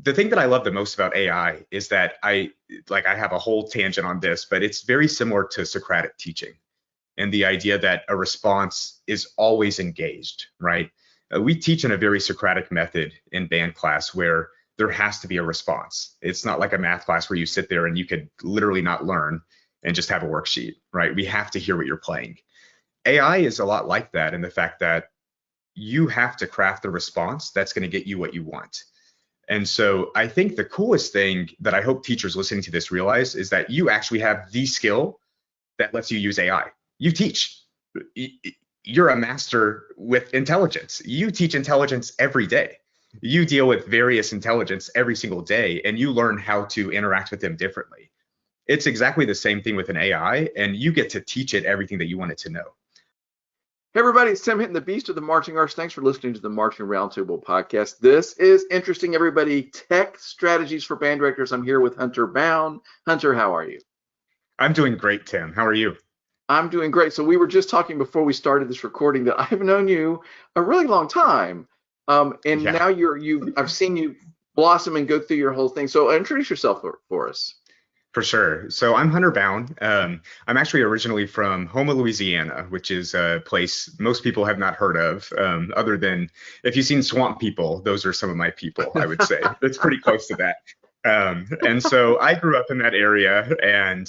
the thing that I love the most about AI is that I have a whole tangent on this, but it's very similar to Socratic teaching and the idea that a response is always engaged, right? We teach in a very Socratic method in band class where there has to be a response. It's not like a math class where you sit there and you could literally not learn and just have a worksheet, right? We have to hear what you're playing. AI is a lot like that in the fact that you have to craft a response that's going to get you what you want. And so I think the coolest thing that I hope teachers listening to this realize is that you actually have the skill that lets you use AI. You teach. You're a master with intelligence. You teach intelligence every day. You deal with various intelligence every single day, and you learn how to interact with them differently. It's exactly the same thing with an AI, and you get to teach it everything that you want it to know. Hey everybody, it's Tim hitting the beast of the marching arts. Thanks for listening to the Marching Roundtable podcast. This is interesting, everybody. Tech strategies for band directors. I'm here with Hunter Bown. Hunter, how are you? I'm doing great, Tim. How are you? I'm doing great. So we were just talking before we started this recording that I've known you a really long time, and now I've seen you blossom and go through your whole thing. So introduce yourself for us. For sure. So I'm Hunter Bown. I'm actually originally from Houma, Louisiana, which is a place most people have not heard of, other than if you've seen Swamp People, those are some of my people, I would say. It's pretty close to that. And so I grew up in that area, and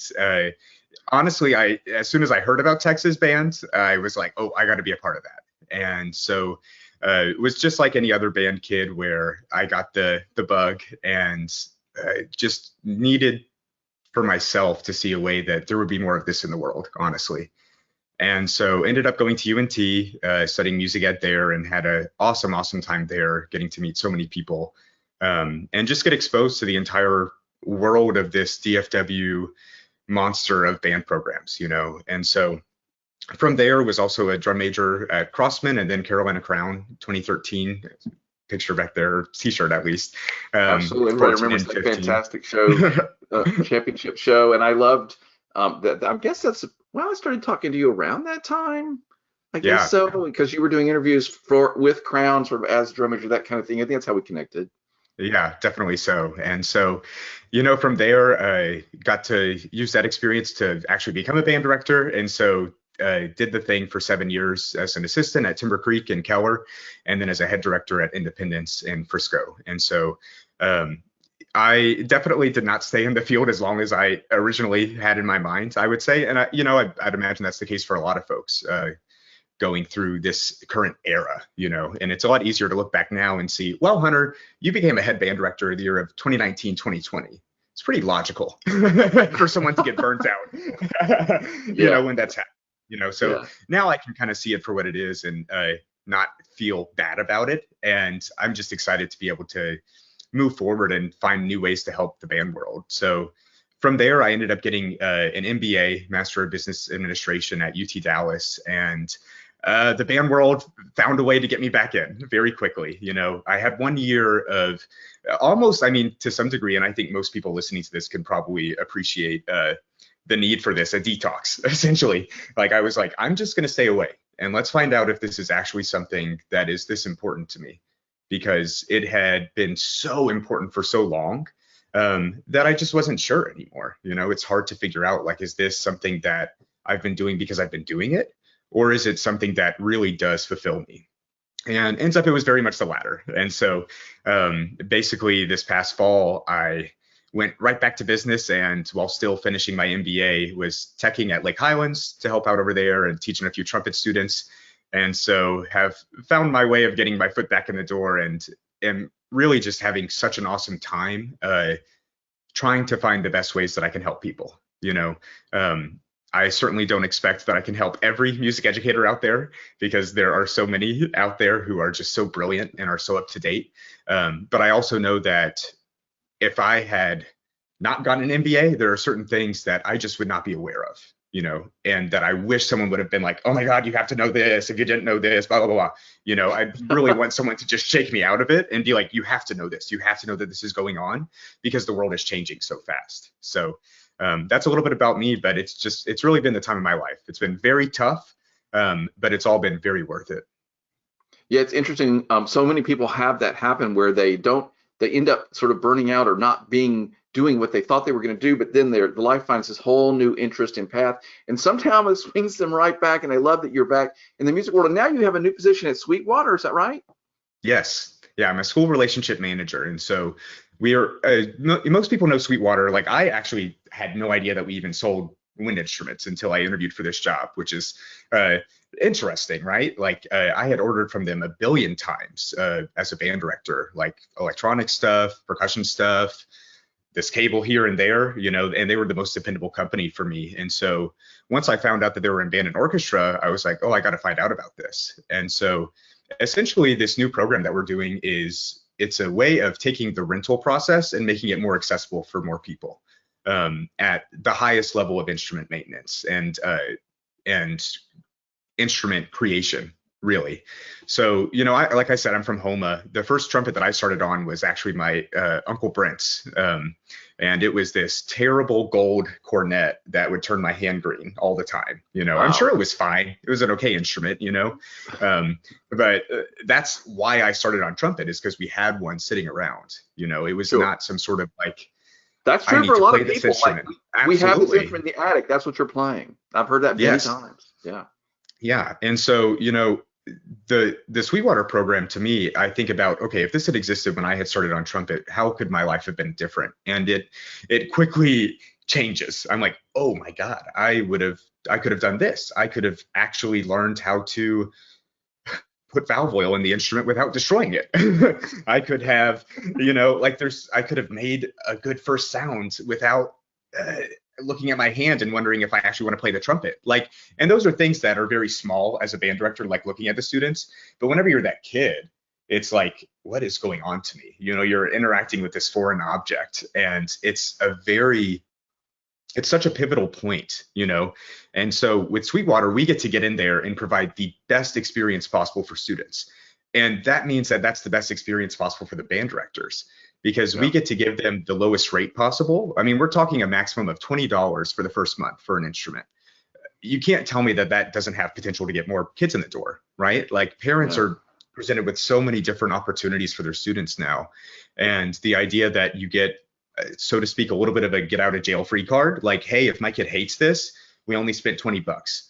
honestly, as soon as I heard about Texas bands, I was like, oh, I got to be a part of that. And so it was just like any other band kid where I got the bug and just needed for myself to see a way that there would be more of this in the world, honestly. And so ended up going to UNT, studying music ed there, and had an awesome time there, getting to meet so many people, and just get exposed to the entire world of this DFW monster of band programs, And so from there was also a drum major at Crossman and then Carolina Crown 2013. Picture back there, t-shirt at least. Absolutely, everybody remembers that fantastic show, championship show, and I loved that. I guess I started talking to you around that time. I guess so, because you were doing interviews with Crown, sort of as drum major, that kind of thing. I think that's how we connected. Yeah, definitely so. And so, from there, I got to use that experience to actually become a band director, and so did the thing for 7 years as an assistant at Timber Creek in Keller, and then as a head director at Independence in Frisco. And so I definitely did not stay in the field as long as I originally had in my mind, I would say. And I'd imagine that's the case for a lot of folks going through this current era, and it's a lot easier to look back now and see, well, Hunter, you became a head band director in the year of 2019, 2020. It's pretty logical for someone to get burnt out, when that's happening. Now I can kind of see it for what it is and not feel bad about it. And I'm just excited to be able to move forward and find new ways to help the band world. So from there, I ended up getting an MBA, Master of Business Administration at UT Dallas. And the band world found a way to get me back in very quickly. I had 1 year of almost, to some degree, and I think most people listening to this can probably appreciate the need for this, a detox, essentially. Like I was like, I'm just going to stay away and let's find out if this is actually something that is this important to me, because it had been so important for so long that I just wasn't sure anymore. It's hard to figure out, like, is this something that I've been doing because I've been doing it, or is it something that really does fulfill me? And ends up it was very much the latter. And so basically this past fall, I went right back to business, and while still finishing my MBA, was teching at Lake Highlands to help out over there and teaching a few trumpet students. And so have found my way of getting my foot back in the door, and am really just having such an awesome time trying to find the best ways that I can help people. I certainly don't expect that I can help every music educator out there, because there are so many out there who are just so brilliant and are so up to date. But I also know that if I had not gotten an MBA, there are certain things that I just would not be aware of, and that I wish someone would have been like, oh my God, you have to know this. If you didn't know this, blah, blah, blah. I really want someone to just shake me out of it and be like, you have to know this. You have to know that this is going on, because the world is changing so fast. So that's a little bit about me, but it's really been the time of my life. It's been very tough, but it's all been very worth it. Yeah, it's interesting. So many people have that happen where they they end up sort of burning out or not doing what they thought they were going to do, but then the life finds this whole new interest and path, and somehow it swings them right back. And I love that you're back in the music world, and now you have a new position at Sweetwater. Is that right? Yes. Yeah, I'm a school relationship manager. And so we are, most people know Sweetwater. Like, I actually had no idea that we even sold wind instruments until I interviewed for this job, which is interesting, right? Like, I had ordered from them a billion times as a band director, like electronic stuff, percussion stuff, this cable here and there, you know, and they were the most dependable company for me. And so once I found out that they were in band and orchestra, I was like, oh, I got to find out about this. And so essentially this new program that we're doing it's a way of taking the rental process and making it more accessible for more people at the highest level of instrument maintenance and instrument creation, really. So, you know, like I said, I'm from Homa. The first trumpet that I started on was actually my Uncle Brent's. And it was this terrible gold cornet that would turn my hand green all the time. You know, wow. I'm sure it was fine. It was an okay instrument, you know. But that's why I started on trumpet, is because we had one sitting around. You know, it was not some sort of like, that's true for a lot of people. Like, we have this instrument in the attic. That's what you're playing. I've heard that many times. Yeah. Yeah. And so, you know, the Sweetwater program, to me, I think about, okay, if this had existed when I had started on trumpet, how could my life have been different? And it quickly changes. I'm like, oh my God, I could have done this. I could have actually learned how to put valve oil in the instrument without destroying it. I could have, you know, like I could have made a good first sound without looking at my hand and wondering if I actually want to play the trumpet. Like, and those are things that are very small as a band director, like looking at the students. But whenever you're that kid, it's like, what is going on to me? You know, you're interacting with this foreign object, and it's such a pivotal point, you know? And so with Sweetwater, we get to get in there and provide the best experience possible for students. And that means that that's the best experience possible for the band directors, because we get to give them the lowest rate possible. I mean, we're talking a maximum of $20 for the first month for an instrument. You can't tell me that that doesn't have potential to get more kids in the door, right? Like, parents are presented with so many different opportunities for their students now. And the idea that you get, so to speak, a little bit of a get out of jail free card, like, hey, if my kid hates this, we only spent $20.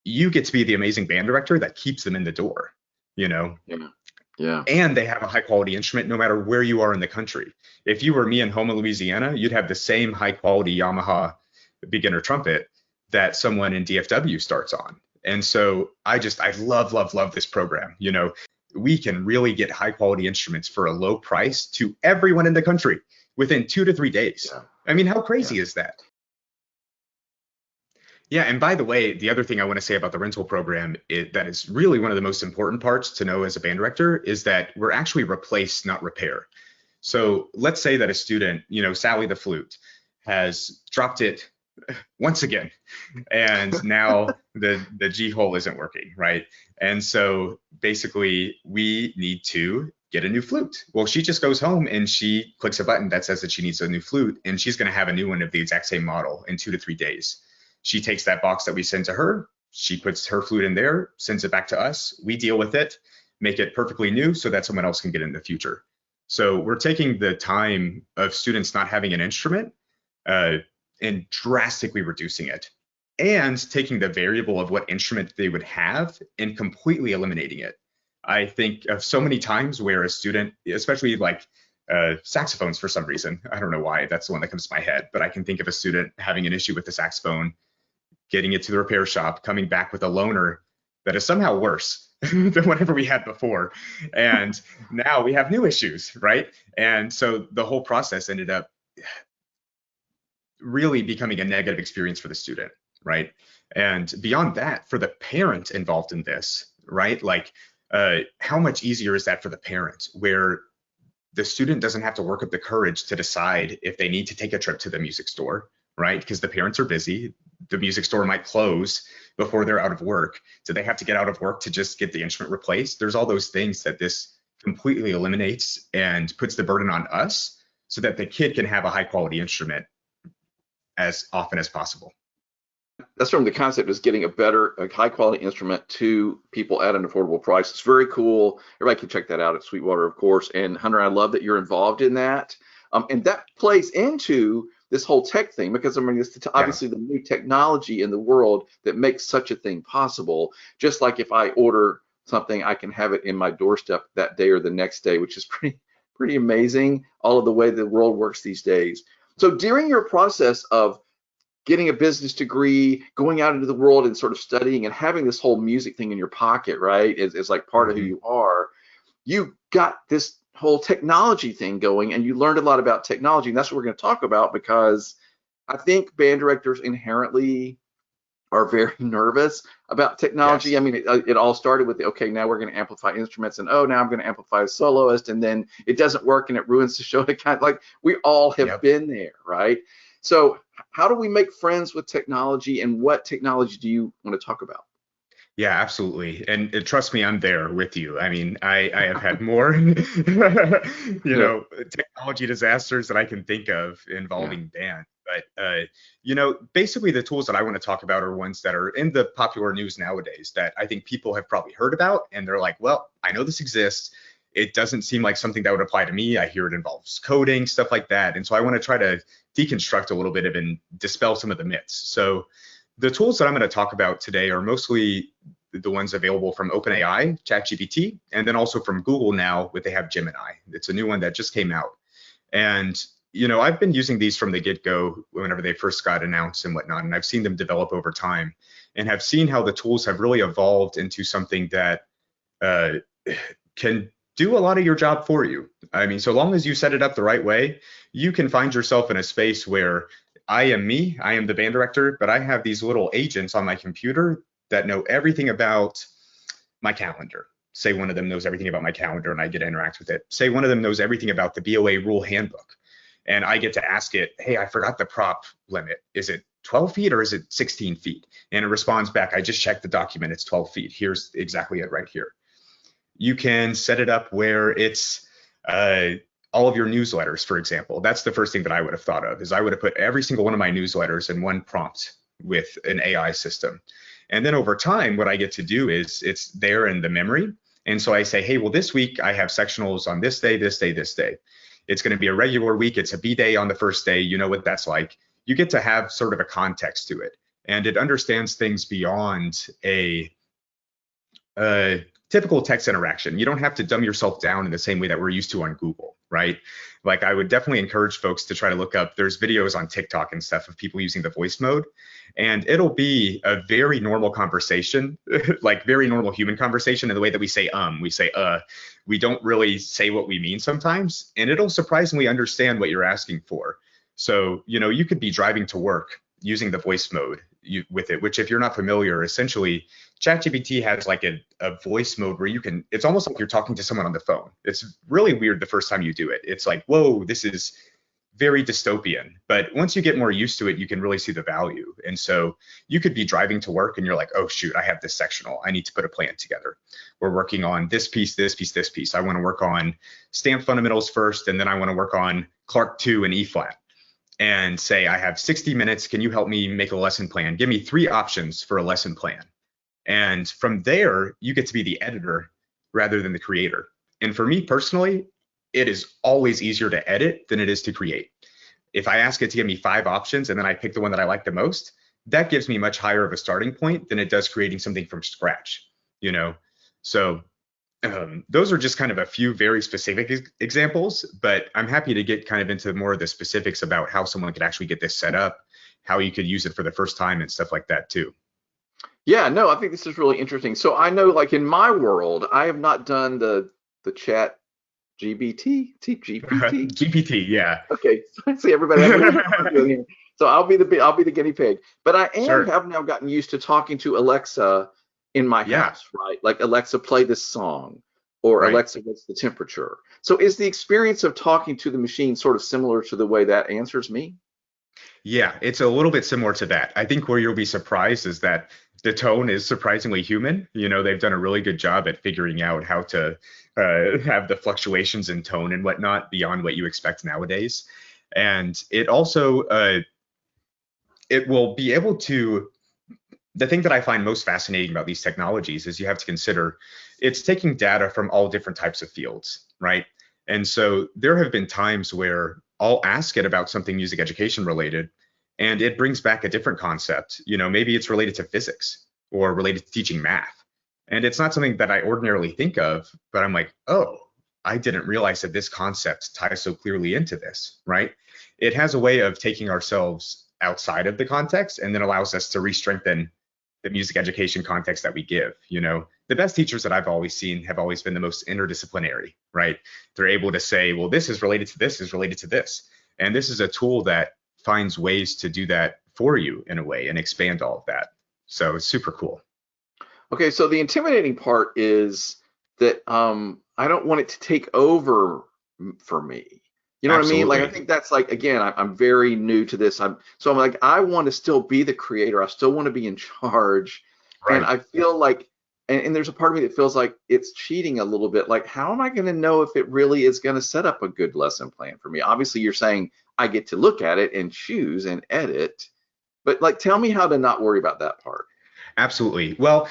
You get to be the amazing band director that keeps them in the door, you know? Yeah. And they have a high quality instrument no matter where you are in the country. If you were me in Houma, Louisiana, you'd have the same high quality Yamaha beginner trumpet that someone in DFW starts on. And so I love this program. You know, we can really get high quality instruments for a low price to everyone in the country within 2 to 3 days. Yeah. I mean, how crazy is that? Yeah, and by the way, the other thing I want to say about the rental program that is really one of the most important parts to know as a band director is that we're actually replace, not repair. So let's say that a student, you know, Sally the flute, has dropped it once again, and now the G hole isn't working, right? And so basically we need to get a new flute. Well, she just goes home and she clicks a button that says that she needs a new flute, and she's going to have a new one of the exact same model in 2 to 3 days. She takes that box that we send to her, she puts her flute in there, sends it back to us, we deal with it, make it perfectly new so that someone else can get it in the future. So we're taking the time of students not having an instrument and drastically reducing it, and taking the variable of what instrument they would have and completely eliminating it. I think of so many times where a student, especially like saxophones for some reason, I don't know why, that's the one that comes to my head, but I can think of a student having an issue with the saxophone, getting it to the repair shop, coming back with a loaner that is somehow worse than whatever we had before. And now we have new issues, right? And so the whole process ended up really becoming a negative experience for the student, right? And beyond that, for the parent involved in this, right? Like, how much easier is that for the parent, where the student doesn't have to work up the courage to decide if they need to take a trip to the music store, right? Because the parents are busy. The music store might close before they're out of work. So they have to get out of work to just get the instrument replaced. There's all those things that this completely eliminates and puts the burden on us so that the kid can have a high quality instrument as often as possible. that's from the concept is getting a high quality instrument to people at an affordable price. It's very cool. Everybody can check that out at Sweetwater, of course. And Hunter, I love that you're involved in that. And that plays into this whole tech thing, because I mean, it's obviously the new technology in the world that makes such a thing possible. Just like if I order something, I can have it in my doorstep that day or the next day, which is pretty amazing. All of the way the world works these days. So during your process of getting a business degree, going out into the world and sort of studying and having this whole music thing in your pocket, right, is like part of who you are, you got this whole technology thing going, and you learned a lot about technology, and that's what we're going to talk about, because I think band directors inherently are very nervous about technology. Yes. I mean, it all started with, okay, now we're going to amplify instruments, and oh, now I'm going to amplify a soloist, and then it doesn't work and it ruins the show. It kind of like, we all have been there, right? So how do we make friends with technology, and what technology do you want to talk about? Yeah, absolutely. And trust me, I'm there with you. I mean, I have had more, know, technology disasters that I can think of involving band. But, basically the tools that I want to talk about are ones that are in the popular news nowadays that I think people have probably heard about. And they're like, well, I know this exists. It doesn't seem like something that would apply to me. I hear it involves coding, stuff like that. And so I want to try to deconstruct a little bit of and dispel some of the myths. So the tools that I'm going to talk about today are mostly the ones available from OpenAI, ChatGPT, and then also from Google now they have Gemini. It's a new one that just came out. And, I've been using these from the get-go whenever they first got announced and whatnot, and I've seen them develop over time and have seen how the tools have really evolved into something that can do a lot of your job for you. I mean, so long as you set it up the right way, you can find yourself in a space where I am the band director, but I have these little agents on my computer that know everything about my calendar. Say one of them knows everything about my calendar and I get to interact with it. Say one of them knows everything about the BOA rule handbook and I get to ask it, hey, I forgot the prop limit. Is it 12 feet or is it 16 feet? And it responds back, I just checked the document, it's 12 feet. Here's exactly it right here. You can set it up where it's all of your newsletters, for example. That's the first thing that I would have thought of, is I would have put every single one of my newsletters in one prompt with an AI system. And then over time, what I get to do is it's there in the memory. And so I say, hey, well, this week I have sectionals on this day, this day, this day. It's going to be a regular week. It's a B day on the first day. You know what that's like. You get to have sort of a context to it. And it understands things beyond a typical text interaction. You don't have to dumb yourself down in the same way that we're used to on Google, right? Like I would definitely encourage folks to try to look up, there's videos on TikTok and stuff of people using the voice mode, and it'll be a very normal conversation, like very normal human conversation in the way that we say, we don't really say what we mean sometimes, and it'll surprisingly understand what you're asking for. So, you could be driving to work using the voice mode with it, which if you're not familiar, essentially ChatGPT has like a voice mode where it's almost like you're talking to someone on the phone. It's really weird the first time you do it. It's like, whoa, this is very dystopian. But once you get more used to it, you can really see the value. And so you could be driving to work and you're like, oh shoot, I have this sectional. I need to put a plan together. We're working on this piece, this piece, this piece. I want to work on stamp fundamentals first, and then I want to work on Clark 2 and E flat. And say, I have 60 minutes. Can you help me make a lesson plan? Give me 3 options for a lesson plan. And from there, you get to be the editor rather than the creator. And for me personally, it is always easier to edit than it is to create. If I ask it to give me 5 options and then I pick the one that I like the most, that gives me much higher of a starting point than it does creating something from scratch, So those are just kind of a few very specific examples, but I'm happy to get kind of into more of the specifics about how someone could actually get this set up, how you could use it for the first time and stuff like that too. Yeah, no, I think this is really interesting. So I know, like in my world, I have not done the chat GPT. GPT, yeah. Okay, so I see everybody. So I'll be the guinea pig. But I have now gotten used to talking to Alexa in my house, right? Like, Alexa, play this song, or Alexa, what's the temperature? So is the experience of talking to the machine sort of similar to the way that answers me? Yeah, it's a little bit similar to that. I think where you'll be surprised is that the tone is surprisingly human. They've done a really good job at figuring out how to have the fluctuations in tone and whatnot beyond what you expect nowadays. And it also, it will be able to the thing that I find most fascinating about these technologies is you have to consider it's taking data from all different types of fields, right? And so there have been times where I'll ask it about something music education related, and it brings back a different concept. Maybe it's related to physics or related to teaching math. And it's not something that I ordinarily think of, but I'm like, oh, I didn't realize that this concept ties so clearly into this, right? It has a way of taking ourselves outside of the context and then allows us to re-strengthen the music education context that we give. The best teachers that I've always seen have always been the most interdisciplinary, right? They're able to say, well, this is related to this, is related to this. And this is a tool that finds ways to do that for you in a way and expand all of that. So it's super cool. Okay, so the intimidating part is that I don't want it to take over for me. You know Absolutely. What I mean? Like, I think that's like, again, I'm very new to this. I'm like, I want to still be the creator. I still want to be in charge. Right. And I feel like, and there's a part of me that feels like it's cheating a little bit. Like, how am I going to know if it really is going to set up a good lesson plan for me? Obviously, you're saying I get to look at it and choose and edit, but like, tell me how to not worry about that part. Absolutely. Well,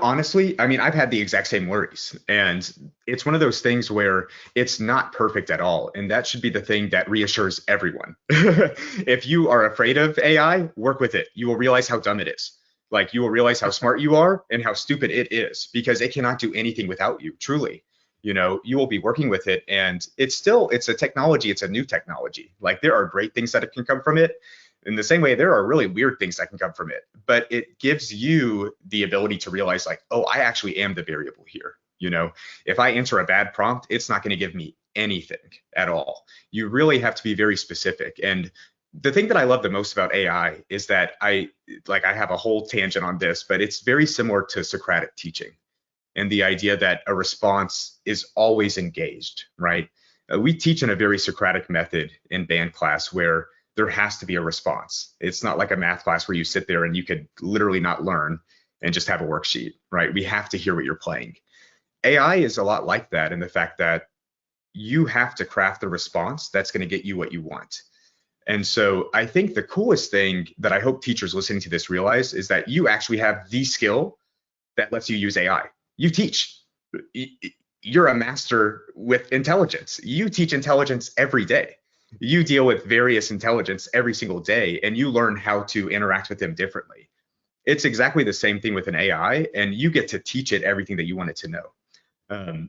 honestly, I mean, I've had the exact same worries, and it's one of those things where it's not perfect at all. And that should be the thing that reassures everyone. If you are afraid of AI, work with it. You will realize how dumb it is. Like, you will realize how smart you are and how stupid it is, because it cannot do anything without you, truly. You will be working with it, and it's a technology. It's a new technology. Like, there are great things that can come from it. In the same way, there are really weird things that can come from it, but it gives you the ability to realize, like, oh, I actually am the variable here. If I enter a bad prompt, it's not going to give me anything at all. You really have to be very specific. And the thing that I love the most about AI is that I have a whole tangent on this, but it's very similar to Socratic teaching and the idea that a response is always engaged, right? We teach in a very Socratic method in band class where there has to be a response. It's not like a math class where you sit there and you could literally not learn and just have a worksheet, right? We have to hear what you're playing. AI is a lot like that in the fact that you have to craft the response that's going to get you what you want. And so I think the coolest thing that I hope teachers listening to this realize is that you actually have the skill that lets you use AI. You teach. You're a master with intelligence. You teach intelligence every day. You deal with various intelligence every single day, and you learn how to interact with them differently. It's exactly the same thing with an AI, and you get to teach it everything that you want it to know.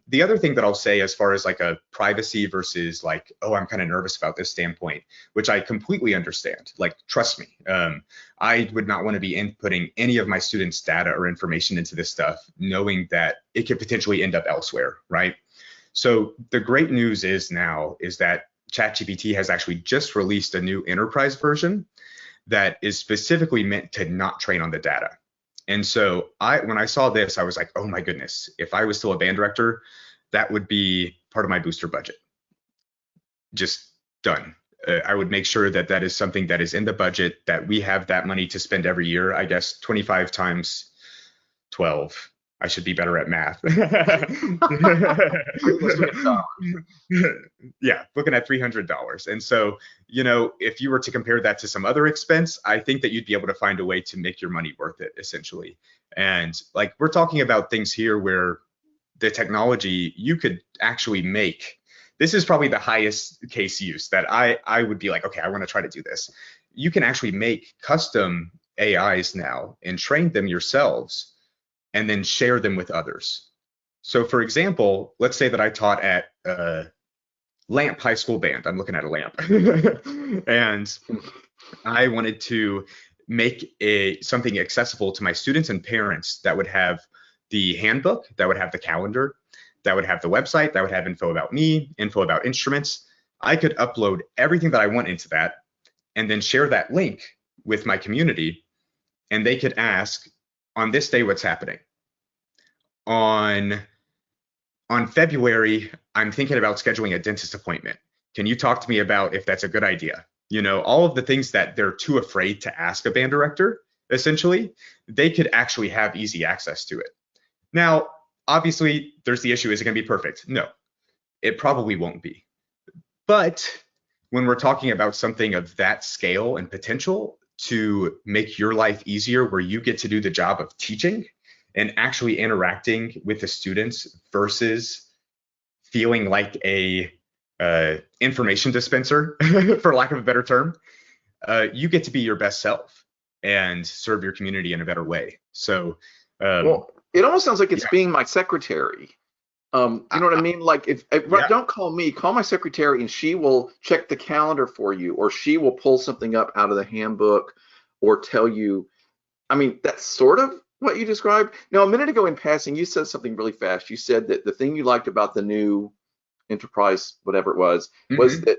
The other thing that I'll say as far as like a privacy versus like, oh, I'm kind of nervous about this standpoint, which I completely understand. Like, trust me, I would not want to be inputting any of my students' data or information into this stuff, knowing that it could potentially end up elsewhere, right? So the great news is that ChatGPT has actually just released a new enterprise version that is specifically meant to not train on the data. And so when I saw this, I was like, oh my goodness, if I was still a band director, that would be part of my booster budget. Just done. I would make sure that that is something that is in the budget, that we have that money to spend every year. I guess 25 times 12. I should be better at math. Yeah, looking at $300. And so, if you were to compare that to some other expense, I think that you'd be able to find a way to make your money worth it, essentially. And like, we're talking about things here where the technology you could actually make. This is probably the highest case use that I would be like, okay, I want to try to do this. You can actually make custom AIs now and train them yourselves and then share them with others. So for example, let's say that I taught at Lamp High School Band. I'm looking at a lamp. And I wanted to make something accessible to my students and parents that would have the handbook, that would have the calendar, that would have the website, that would have info about me, info about instruments. I could upload everything that I want into that and then share that link with my community, and they could ask, on this day, what's happening? On February, I'm thinking about scheduling a dentist appointment. Can you talk to me about if that's a good idea? All of the things that they're too afraid to ask a band director, essentially, they could actually have easy access to it. Now, obviously, there's the issue, is it going to be perfect? No, it probably won't be. But when we're talking about something of that scale and potential, to make your life easier, where you get to do the job of teaching and actually interacting with the students versus feeling like a information dispenser, for lack of a better term. You get to be your best self and serve your community in a better way. So, well, it almost sounds like it's being my secretary. You know what I mean? Like, if don't call me, call my secretary, and she will check the calendar for you, or she will pull something up out of the handbook, or tell you. I mean, that's sort of what you described. Now, a minute ago in passing, you said something really fast. You said that the thing you liked about the new enterprise, whatever it was that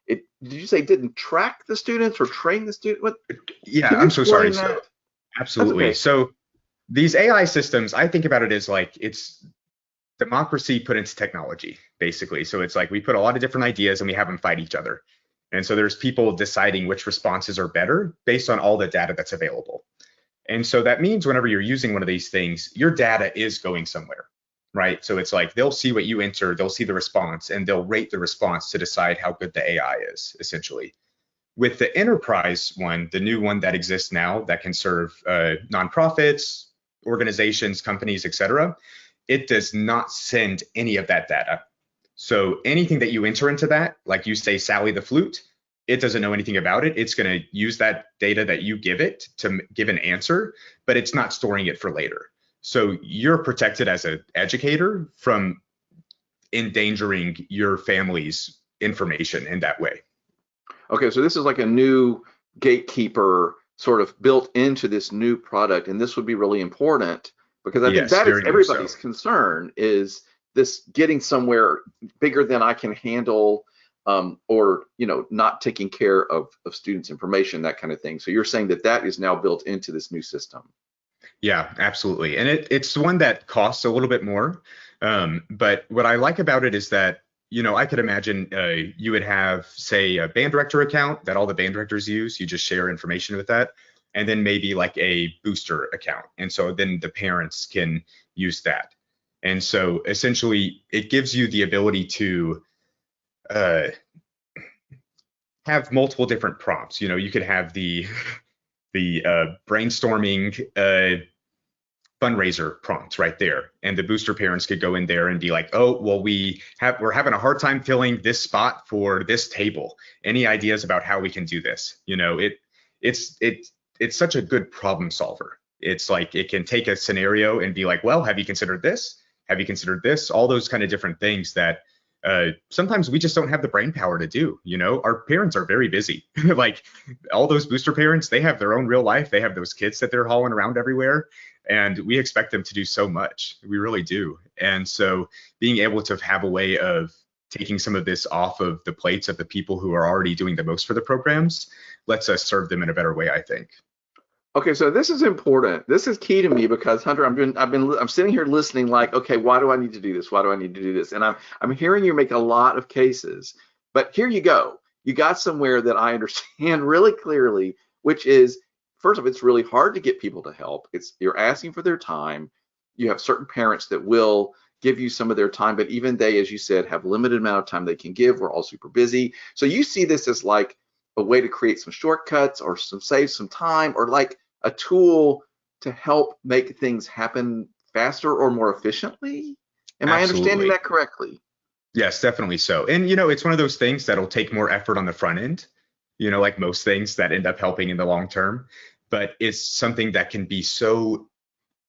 did you say didn't track the students or train the student? What? Yeah, I'm so sorry. So, absolutely. Okay. So these AI systems, I think about it as like it's democracy put into technology, basically. So it's like we put a lot of different ideas and we have them fight each other. And so there's people deciding which responses are better based on all the data that's available. And so that means whenever you're using one of these things, your data is going somewhere, right? So it's like they'll see what you enter, they'll see the response, and they'll rate the response to decide how good the AI is, essentially. With the enterprise one, the new one that exists now that can serve nonprofits, organizations, companies, etc., it does not send any of that data. So anything that you enter into that, like you say, Sally the flute, it doesn't know anything about it. It's going to use that data that you give it to give an answer, but it's not storing it for later. So you're protected as an educator from endangering your family's information in that way. Okay, so this is like a new gatekeeper sort of built into this new product, and this would be really important because I think that is everybody's concern, is this getting somewhere bigger than I can handle, or not taking care of students' information, that kind of thing. So you're saying that is now built into this new system. Yeah, absolutely. And it's one that costs a little bit more. But what I like about it is that, I could imagine you would have, say, a band director account that all the band directors use. You just share information with that. And then maybe like a booster account. And so then the parents can use that. And so essentially it gives you the ability to have multiple different prompts. You could have the brainstorming fundraiser prompt right there, and the booster parents could go in there and be like, oh, well, we're having a hard time filling this spot for this table. Any ideas about how we can do this? It's such a good problem solver. It's like it can take a scenario and be like, well, have you considered this? Have you considered this? All those kind of different things that sometimes we just don't have the brain power to do. Our parents are very busy. Like all those booster parents, they have their own real life. They have those kids that they're hauling around everywhere. And we expect them to do so much. We really do. And so being able to have a way of taking some of this off of the plates of the people who are already doing the most for the programs lets us serve them in a better way, I think. Okay, so this is important. This is key to me because, Hunter, I'm sitting here listening like, okay, why do I need to do this? Why do I need to do this? And I'm hearing you make a lot of cases, but here you go. You got somewhere that I understand really clearly, which is, first of all, it's really hard to get people to help. You're asking for their time. You have certain parents that will give you some of their time, but even they, as you said, have limited amount of time they can give. We're all super busy. So you see this as like a way to create some shortcuts or save some time, or like a tool to help make things happen faster or more efficiently? Am I understanding that correctly? Yes, definitely so. And, it's one of those things that'll take more effort on the front end, like most things that end up helping in the long term. But it's something that can be so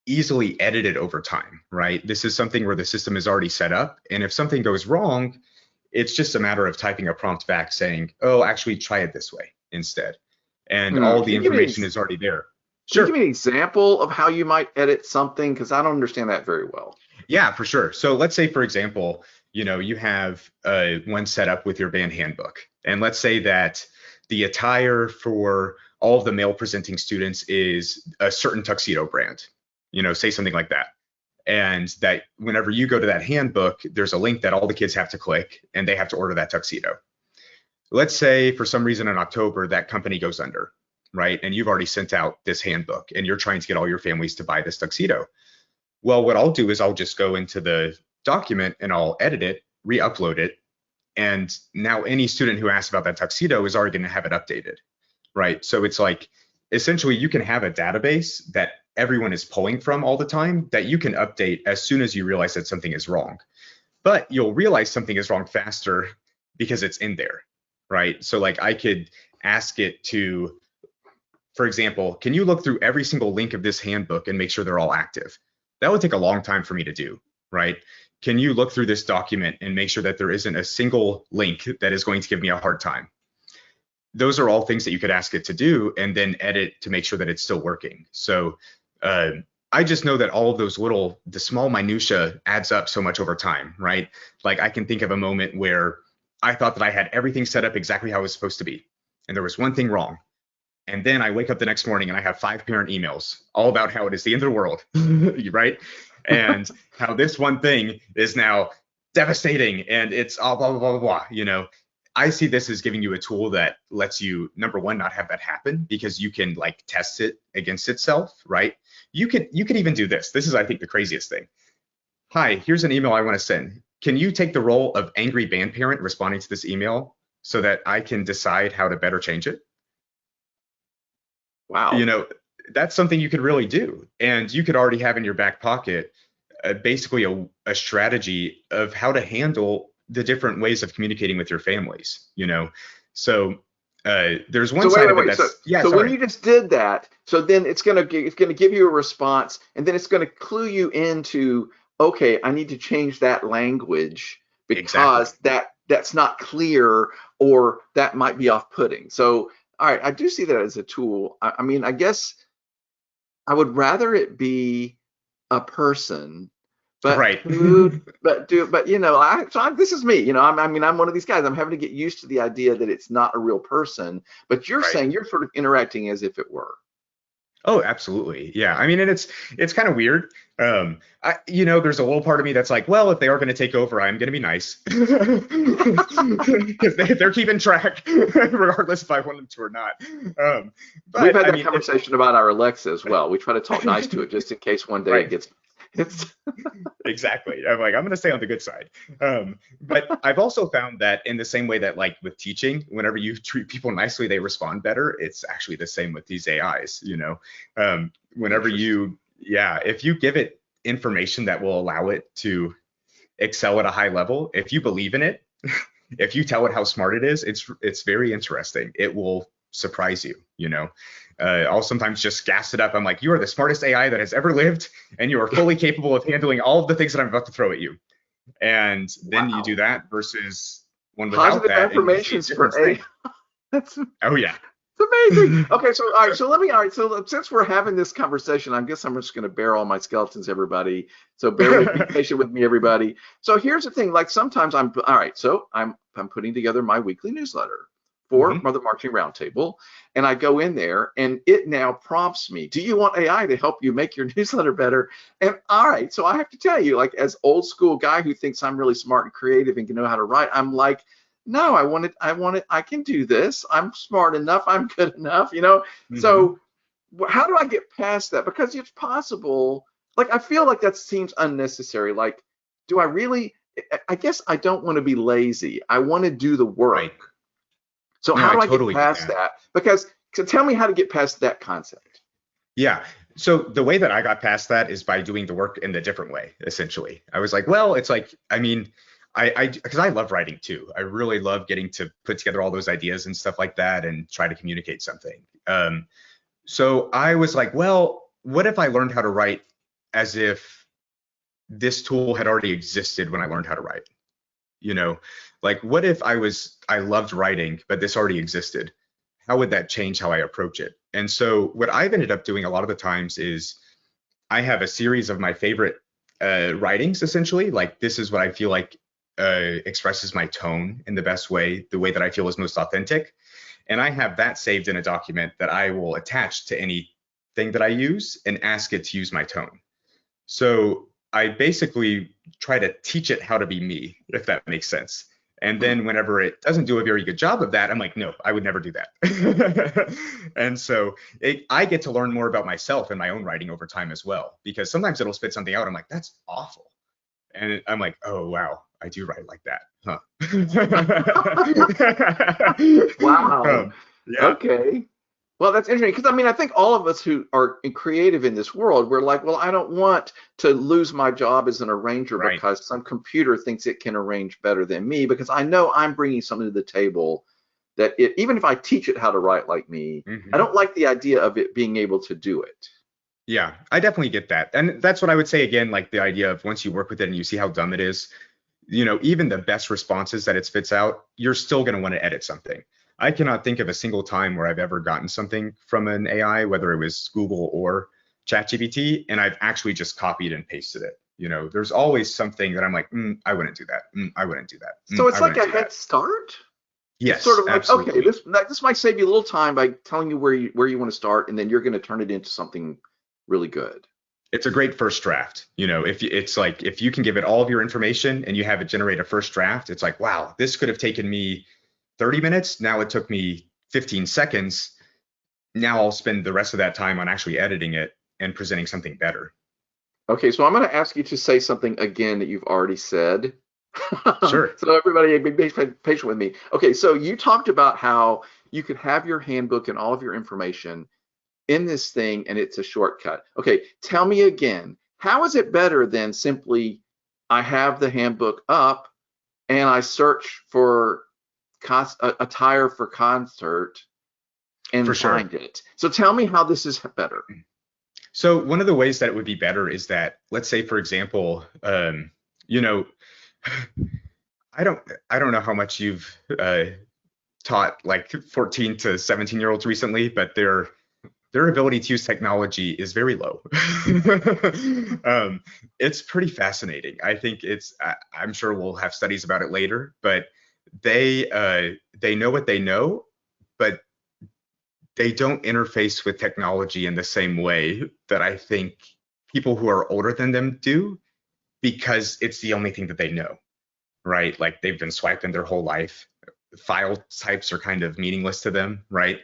easily edited over time, right? This is something where the system is already set up. And if something goes wrong, it's just a matter of typing a prompt back saying, oh, actually try it this way instead. And all the information is already there. Sure. Can you give me an example of how you might edit something? Because I don't understand that very well. Yeah, for sure. So let's say, for example, you have one set up with your band handbook. And let's say that the attire for all of the male presenting students is a certain tuxedo brand, say something like that. And that whenever you go to that handbook, there's a link that all the kids have to click and they have to order that tuxedo. Let's say for some reason in October, that company goes under, right? And you've already sent out this handbook and you're trying to get all your families to buy this tuxedo. Well, what I'll do is I'll just go into the document and I'll edit it, re-upload it. And now any student who asks about that tuxedo is already going to have it updated, right? So it's like essentially you can have a database that everyone is pulling from all the time that you can update as soon as you realize that something is wrong. But you'll realize something is wrong faster because it's in there, right? So like I could ask it to, for example, can you look through every single link of this handbook and make sure they're all active? That would take a long time for me to do, right? Can you look through this document and make sure that there isn't a single link that is going to give me a hard time? Those are all things that you could ask it to do and then edit to make sure that it's still working. So I just know that all of those the small minutia adds up so much over time, right? Like I can think of a moment where I thought that I had everything set up exactly how it was supposed to be, and there was one thing wrong. And then I wake up the next morning and I have 5 parent emails all about how it is the end of the world, right? And how this one thing is now devastating and it's all blah, blah, blah, blah, blah, you know. I see this as giving you a tool that lets you, number one, not have that happen because you can like test it against itself, right? You could even do this. This is, I think, the craziest thing. Hi, here's an email I want to send. Can you take the role of angry band parent responding to this email so that I can decide how to better change it? Wow. You know, that's something you could really do. And you could already have in your back pocket basically a strategy of how to handle the different ways of communicating with your families, you know. So there's one side of it that's so when you just did that, so then it's gonna give you a response, and then it's gonna clue you into, okay, I need to change that language because that's not clear, or that might be off-putting. So all right, I do see that as a tool. I mean, I guess I would rather it be a person. But right. but you know, this is me. You know, I'm one of these guys. I'm having to get used to the idea that it's not a real person. But you're saying you're sort of interacting as if it were. Oh, absolutely. Yeah. I mean, and it's kind of weird. You know, there's a little part of me that's like, well, if they are going to take over, I'm going to be nice because they're keeping track, regardless if I want them to or not. But we've had that conversation about our Alexa as well. We try to talk nice to it just in case one day it gets. Exactly. I'm like, I'm going to stay on the good side. But I've also found that in the same way that like with teaching, whenever you treat people nicely, they respond better. It's actually the same with these AIs, you know. Whenever if you give it information that will allow it to excel at a high level, if you believe in it, if you tell it how smart it is, it's very interesting. It will surprise you, you know. I'll sometimes just gas it up. I'm like, you are the smartest AI that has ever lived, and you are fully capable of handling all of the things that I'm about to throw at you. And then you do that versus one without positive that. Affirmations for AI. Oh yeah. It's amazing. Okay, so all right, so since we're having this conversation, I guess I'm just going to bare all my skeletons, everybody. So be patient with me, everybody. So here's the thing: like sometimes I'm putting together my weekly newsletter for Mother Marching Roundtable, and I go in there, and it now prompts me: do you want AI to help you make your newsletter better? And all right, so I have to tell you, like as old school guy who thinks I'm really smart and creative and can know how to write, I'm like, no, I want it, I can do this. I'm smart enough, I'm good enough, you know? So how do I get past that? Because it's possible, like I feel like that seems unnecessary. Like, do I really, I guess I don't want to be lazy. I want to do the work. Right. So how do I get past that? So tell me how to get past that concept. Yeah. So the way that I got past that is by doing the work in the different way, essentially. I was like, well, it's like, I mean, because I love writing too. I really love getting to put together all those ideas and stuff like that and try to communicate something. So I was like, well, what if I learned how to write as if this tool had already existed when I learned how to write? You know, like what if I loved writing, but this already existed? How would that change how I approach it? And so what I've ended up doing a lot of the times is I have a series of my favorite writings, essentially. Like this is what I feel like expresses my tone in the best way, the way that I feel is most authentic. And I have that saved in a document that I will attach to anything that I use and ask it to use my tone. So I basically try to teach it how to be me, if that makes sense. And then whenever it doesn't do a very good job of that, I'm like, no, I would never do that. And so I get to learn more about myself and my own writing over time as well, because sometimes it'll spit something out. I'm like, that's awful. And I'm like, oh, wow, I do write like that. Huh. Wow. Yeah. Okay. Well, that's interesting because I mean, I think all of us who are creative in this world, we're like, well, I don't want to lose my job as an arranger Right. because some computer thinks it can arrange better than me, because I know I'm bringing something to the table that even if I teach it how to write like me, I don't like the idea of it being able to do it. Yeah, I definitely get that. And that's what I would say again, like the idea of once you work with it and you see how dumb it is, even the best responses that it spits out, you're still going to want to edit something. I cannot think of a single time where I've ever gotten something from an AI, whether it was Google or ChatGPT, and I've actually just copied and pasted it. There's always something that I'm like, I wouldn't do that. I wouldn't do that. So it's like a head start. Yes, it's sort of like, absolutely. okay, this might save you a little time by telling you where you want to start, and then you're going to turn it into something really good. It's a great first draft. If you can give it all of your information and you have it generate a first draft, it's like, wow, this could have taken me 30 minutes. Now it took me 15 seconds. Now I'll spend the rest of that time on actually editing it and presenting something better. Okay, so I'm going to ask you to say something again that you've already said. Sure. So everybody be patient with me. Okay, so you talked about how you could have your handbook and all of your information in this thing and it's a shortcut. Okay, tell me again, how is it better than simply I have the handbook up and I search for attire for concert and find it? So tell me how this is better. So one of the ways that it would be better is that, let's say, for example, I don't know how much you've taught like 14 to 17-year-olds recently, but their ability to use technology is very low. It's pretty fascinating. I think I'm sure we'll have studies about it later, but they know what they know, but they don't interface with technology in the same way that I think people who are older than them do, because it's the only thing that they know, right? Like they've been swiping their whole life. File types are kind of meaningless to them, right?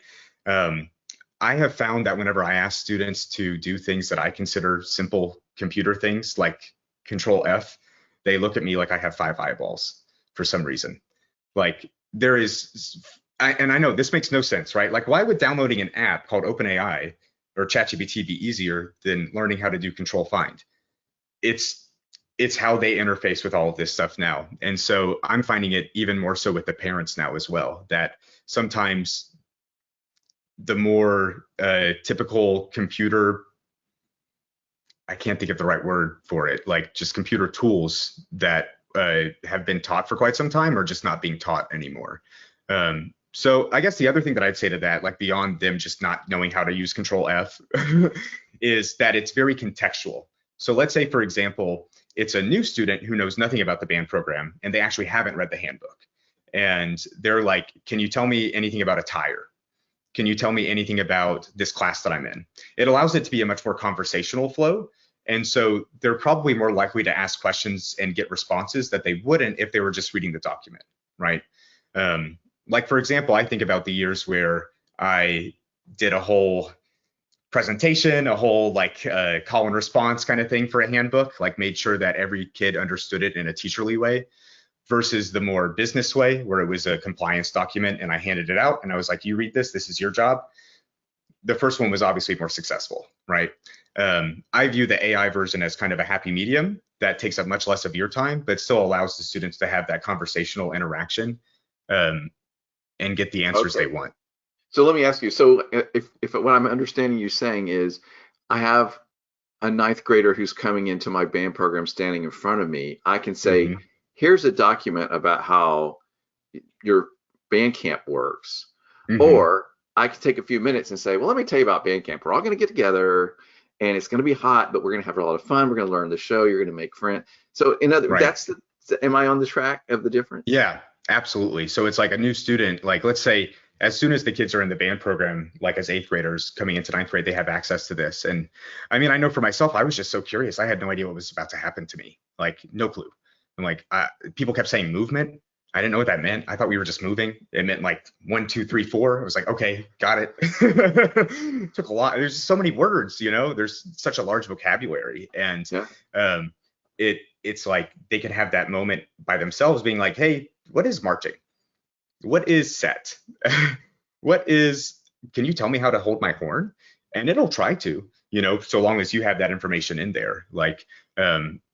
I have found that whenever I ask students to do things that I consider simple computer things like Control F, they look at me like I have 5 eyeballs for some reason. Like there is, and I know this makes no sense, right? Like why would downloading an app called OpenAI or ChatGPT be easier than learning how to do Control Find? It's how they interface with all of this stuff now. And so I'm finding it even more so with the parents now as well, that sometimes the more typical computer, I can't think of the right word for it, like just computer tools that have been taught for quite some time are just not being taught anymore. So I guess the other thing that I'd say to that, like beyond them just not knowing how to use Control F, is that it's very contextual. So let's say, for example, it's a new student who knows nothing about the band program and they actually haven't read the handbook. And they're like, can you tell me anything about attire? Can you tell me anything about this class that I'm in? It allows it to be a much more conversational flow. And so they're probably more likely to ask questions and get responses that they wouldn't if they were just reading the document, right? Like, for example, I think about the years where I did a whole presentation, a whole like call and response kind of thing for a handbook, like made sure that every kid understood it in a teacherly way, versus the more business way where it was a compliance document and I handed it out and I was like, you read this, this is your job. The first one was obviously more successful, right? I view the AI version as kind of a happy medium that takes up much less of your time, but still allows the students to have that conversational interaction and get the answers they want. So let me ask you, so if what I'm understanding you saying is I have a 9th grader who's coming into my band program standing in front of me, I can say, here's a document about how your Bandcamp works. Or I could take a few minutes and say, well, let me tell you about Bandcamp. We're all going to get together and it's going to be hot, but we're going to have a lot of fun. We're going to learn the show. You're going to make friends. So in other, am I on the track of the difference? Yeah, absolutely. So it's like a new student, like let's say as soon as the kids are in the band program, like as 8th graders coming into 9th grade, they have access to this. And I mean, I know for myself, I was just so curious. I had no idea what was about to happen to me. Like no clue. And like people kept saying movement. I didn't know what that meant. I thought we were just moving. It meant like 1, 2, 3, 4. I was like, okay, got it. It took a lot. There's so many words, there's such a large vocabulary. And it's like they can have that moment by themselves being like, hey, what is marching? What is set? What is can you tell me how to hold my horn? And it'll try to, so long as you have that information in there. Like,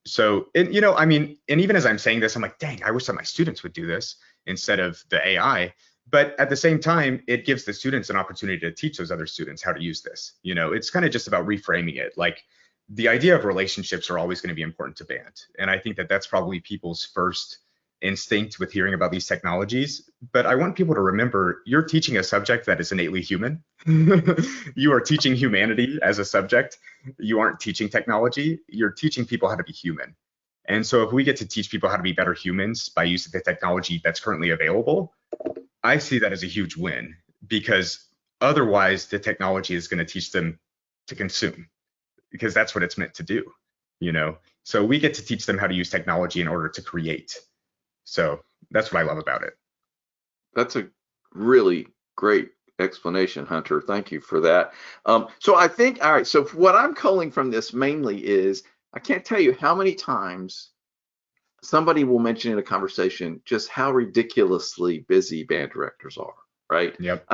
so, I mean, and even as I'm saying this, I'm like, dang, I wish that my students would do this instead of the AI. But at the same time, it gives the students an opportunity to teach those other students how to use this. It's kind of just about reframing it. Like, the idea of relationships are always going to be important to band. And I think that that's probably people's first instinct with hearing about these technologies. But I want people to remember, you're teaching a subject that is innately human. You are teaching humanity as a subject. You aren't teaching technology. You're teaching people how to be human. And so if we get to teach people how to be better humans by using the technology that's currently available, I see that as a huge win, because otherwise the technology is going to teach them to consume, because that's what it's meant to do, So we get to teach them how to use technology in order to create. So that's what I love about it. That's a really great explanation, Hunter. Thank you for that. So I think, all right, so what I'm culling from this mainly is, I can't tell you how many times somebody will mention in a conversation just how ridiculously busy band directors are, right? Yep.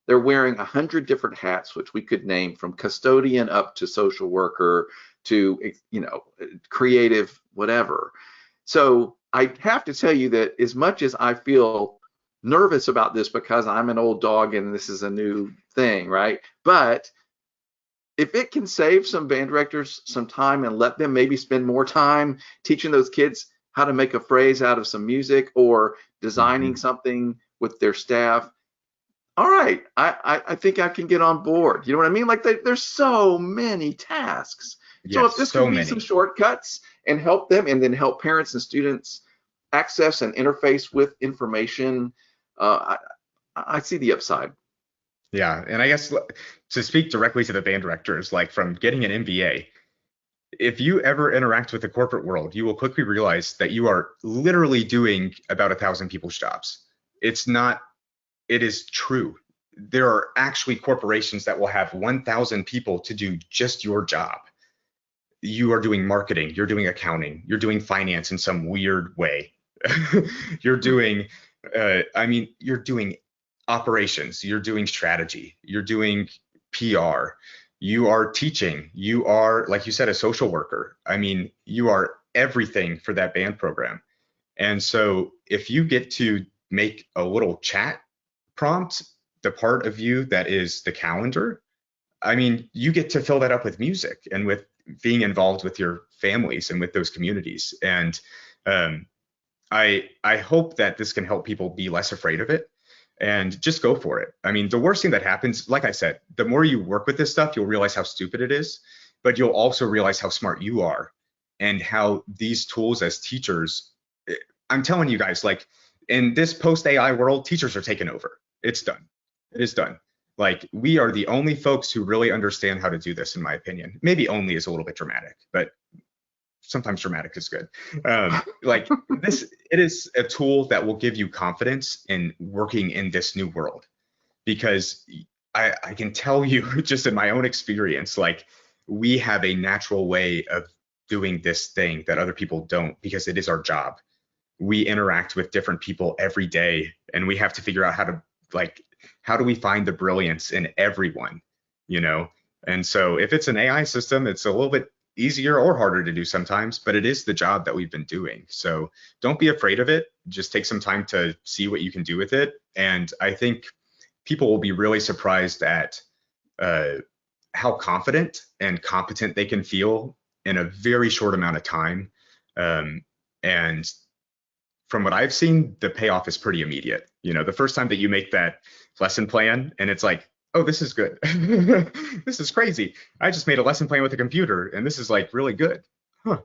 They're wearing 100 different hats, which we could name from custodian up to social worker to, creative, whatever. So I have to tell you that as much as I feel nervous about this because I'm an old dog and this is a new thing, right? But if it can save some band directors some time and let them maybe spend more time teaching those kids how to make a phrase out of some music or designing something with their staff, all right, I think I can get on board. You know what I mean? Like, there's so many tasks. Yes, so if this could be some shortcuts and help them, and then help parents and students access and interface with information, I see the upside. Yeah, and I guess to speak directly to the band directors, like from getting an MBA, if you ever interact with the corporate world, you will quickly realize that you are literally doing about 1,000 people's jobs. It is true. There are actually corporations that will have 1,000 people to do just your job. You are doing marketing, you're doing accounting, you're doing finance in some weird way. You're doing, you're doing operations, you're doing strategy, you're doing PR, you are teaching, you are, like you said, a social worker. You are everything for that band program. And so if you get to make a little chat prompt the part of you that is the calendar, you get to fill that up with music and with being involved with your families and with those communities. And I hope that this can help people be less afraid of it and just go for it. The worst thing that happens, like I said, the more you work with this stuff, you'll realize how stupid it is, but you'll also realize how smart you are and how these tools as teachers, I'm telling you guys, like, in this post-AI world, teachers are taking over. It's done. It is done. Like, we are the only folks who really understand how to do this, in my opinion. Maybe only is a little bit dramatic, but sometimes dramatic is good. It is a tool that will give you confidence in working in this new world, because I can tell you just in my own experience, like, we have a natural way of doing this thing that other people don't, because it is our job. We interact with different people every day, and we have to figure out how do we find the brilliance in everyone, And so if it's an AI system, it's a little bit easier or harder to do sometimes, but it is the job that we've been doing. So don't be afraid of it. Just take some time to see what you can do with it. And I think people will be really surprised at how confident and competent they can feel in a very short amount of time. And from what I've seen, the payoff is pretty immediate. The first time that you make that lesson plan and it's like, oh, this is good. This is crazy. I just made a lesson plan with a computer and this is like really good. Huh.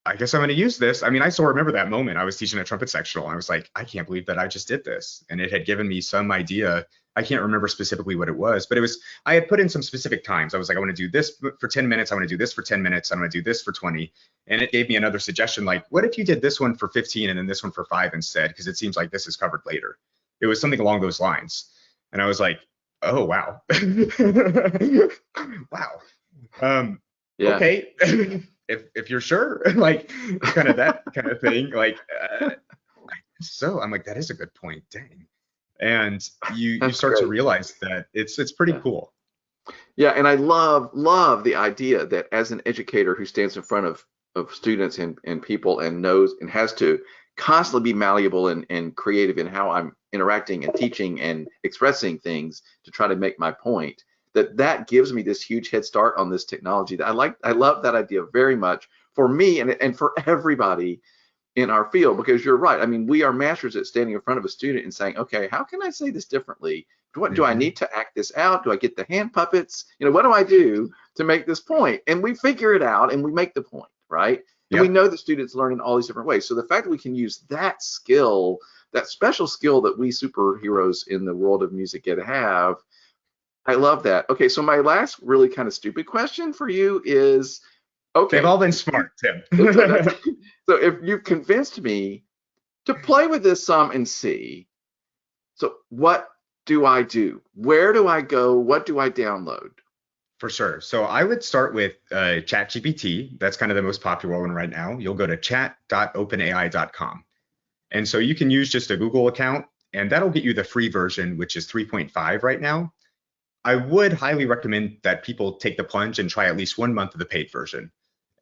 I guess I'm going to use this. I still remember that moment. I was teaching a trumpet sectional and I was like, I can't believe that I just did this. And it had given me some idea. I can't remember specifically what it was, but I had put in some specific times. I was like, I want to do this for 10 minutes. I want to do this for 10 minutes. I'm going to do this for 20. And it gave me another suggestion, like, what if you did this one for 15 and then this one for 5 instead? Because it seems like this is covered later. It was something along those lines. And I was like, oh, wow. Wow. Yeah. Okay. If you're sure, like, kind of that kind of thing. Like, so I'm like, that is a good point. Dang. And you That's start to great. realize that it's pretty Yeah. cool. Yeah, and I love the idea that as an educator who stands in front of students and people and knows and has to constantly be malleable and creative in how I'm interacting and teaching and expressing things to try to make my point, that gives me this huge head start on this technology. That I love that idea very much for me and for everybody in our field, because you're right. I mean, we are masters at standing in front of a student and saying, okay, how can I say this differently? What do I Hmm. need to act this out? Do I get the hand puppets? What do I do to make this point? And we figure it out and we make the point, right? And we Yep. know the students learn in all these different ways. So the fact that we can use that skill, that special skill that we superheroes in the world of music get to have, I love that. Okay, so my last really kind of stupid question for you is, They've okay, all been smart, Tim. so if you've convinced me to play with this some and see, so what do I do? Where do I go? What do I download? For sure. So I would start with ChatGPT. That's kind of the most popular one right now. You'll go to chat.openai.com. And so you can use just a Google account, and that'll get you the free version, which is 3.5 right now. I would highly recommend that people take the plunge and try at least 1 month of the paid version.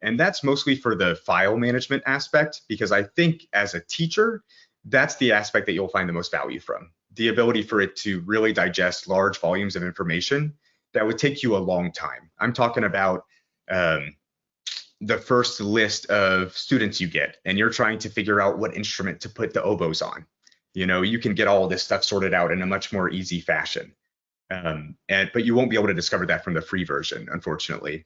And that's mostly for the file management aspect, because I think as a teacher, that's the aspect that you'll find the most value from. The ability for it to really digest large volumes of information that would take you a long time. I'm talking about um, the first list of students you get, and you're trying to figure out what instrument to put the oboes on. You can get all this stuff sorted out in a much more easy fashion. But you won't be able to discover that from the free version, unfortunately.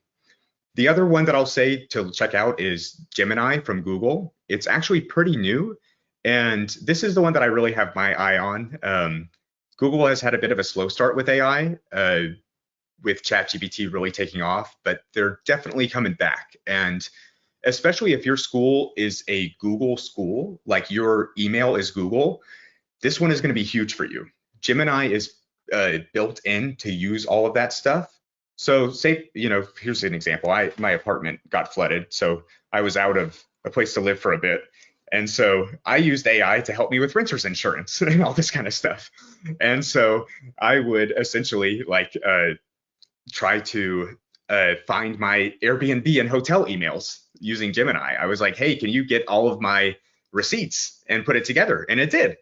The other one that I'll say to check out is Gemini from Google. It's actually pretty new, and this is the one that I really have my eye on. Google has had a bit of a slow start with AI, with ChatGPT really taking off, but they're definitely coming back. And especially if your school is a Google school, like your email is Google, this one is going to be huge for you. Gemini is built in to use all of that stuff. So say, here's an example. My apartment got flooded, so I was out of a place to live for a bit. And so I used AI to help me with renter's insurance and all this kind of stuff. And so I would essentially try to find my Airbnb and hotel emails using Gemini. I was like, hey, can you get all of my receipts and put it together? And it did.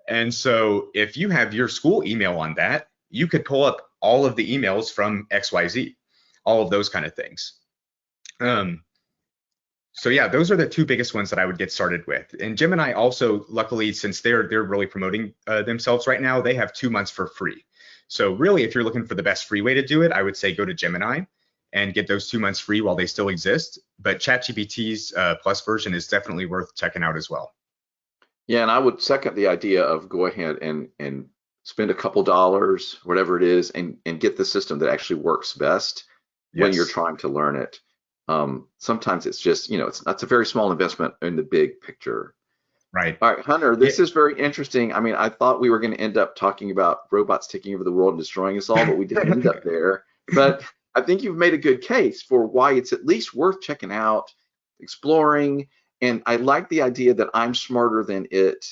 And so if you have your school email on that, you could pull up all of the emails from XYZ, all of those kind of things. So yeah, those are the two biggest ones that I would get started with. And Gemini also, luckily, since they're really promoting themselves right now, they have 2 months for free. So really, if you're looking for the best free way to do it, I would say go to Gemini and get those 2 months free while they still exist. But ChatGPT's plus version is definitely worth checking out as well. Yeah, and I would second the idea of go ahead and spend a couple dollars, whatever it is, and get the system that actually works best when you're Yes. trying to learn it. Sometimes it's just, that's a very small investment in the big picture. Right. All right, Hunter, Yeah. this is very interesting. I mean, I thought we were going to end up talking about robots taking over the world and destroying us all, but we didn't end up there. But I think you've made a good case for why it's at least worth checking out, exploring. And I like the idea that I'm smarter than it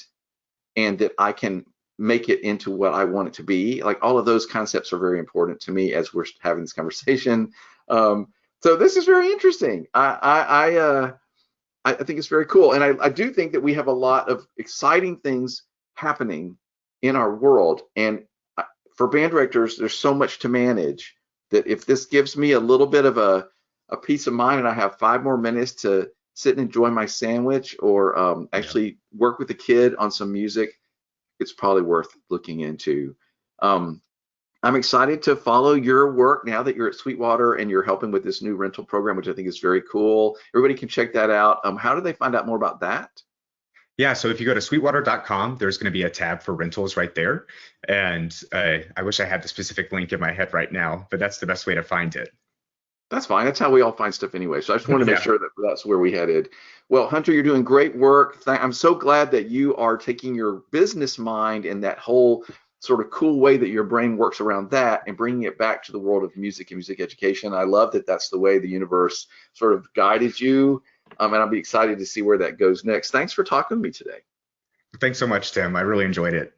and that I can make it into what I want it to be. Like all of those concepts are very important to me as we're having this conversation. So this is very interesting. I think it's very cool. And I do think that we have a lot of exciting things happening in our world. And for band directors, there's so much to manage that if this gives me a little bit of a peace of mind and I have 5 more minutes to sit and enjoy my sandwich or actually work with a kid on some music, it's probably worth looking into. Um, I'm excited to follow your work now that you're at Sweetwater and you're helping with this new rental program, which I think is very cool. Everybody can check that out. How do they find out more about that? Yeah, so if you go to sweetwater.com, there's going to be a tab for rentals right there. And I wish I had the specific link in my head right now, but that's the best way to find it. That's fine. That's how we all find stuff anyway. So I just want to make Yeah, sure that that's where we headed. Well, Hunter, you're doing great work. I'm so glad that you are taking your business mind and that whole sort of cool way that your brain works around that and bringing it back to the world of music and music education. I love that that's the way the universe sort of guided you. And I'll be excited to see where that goes next. Thanks for talking to me today. thanks so much, Tim. I really enjoyed it.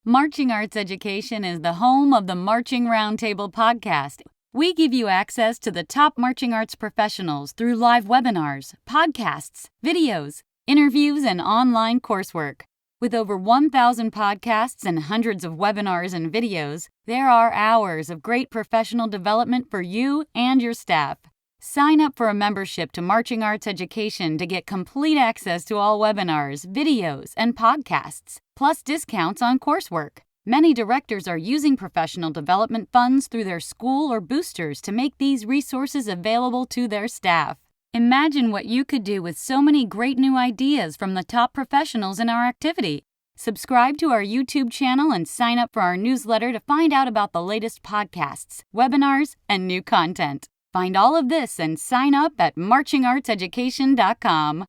Marching Arts Education is the home of the Marching Roundtable podcast. We give you access to the top marching arts professionals through live webinars, podcasts, videos, interviews, and online coursework. With over 1,000 podcasts and hundreds of webinars and videos, there are hours of great professional development for you and your staff. Sign up for a membership to Marching Arts Education to get complete access to all webinars, videos, and podcasts, plus discounts on coursework. Many directors are using professional development funds through their school or boosters to make these resources available to their staff. Imagine what you could do with so many great new ideas from the top professionals in our activity. Subscribe to our YouTube channel and sign up for our newsletter to find out about the latest podcasts, webinars, and new content. Find all of this and sign up at marchingartseducation.com.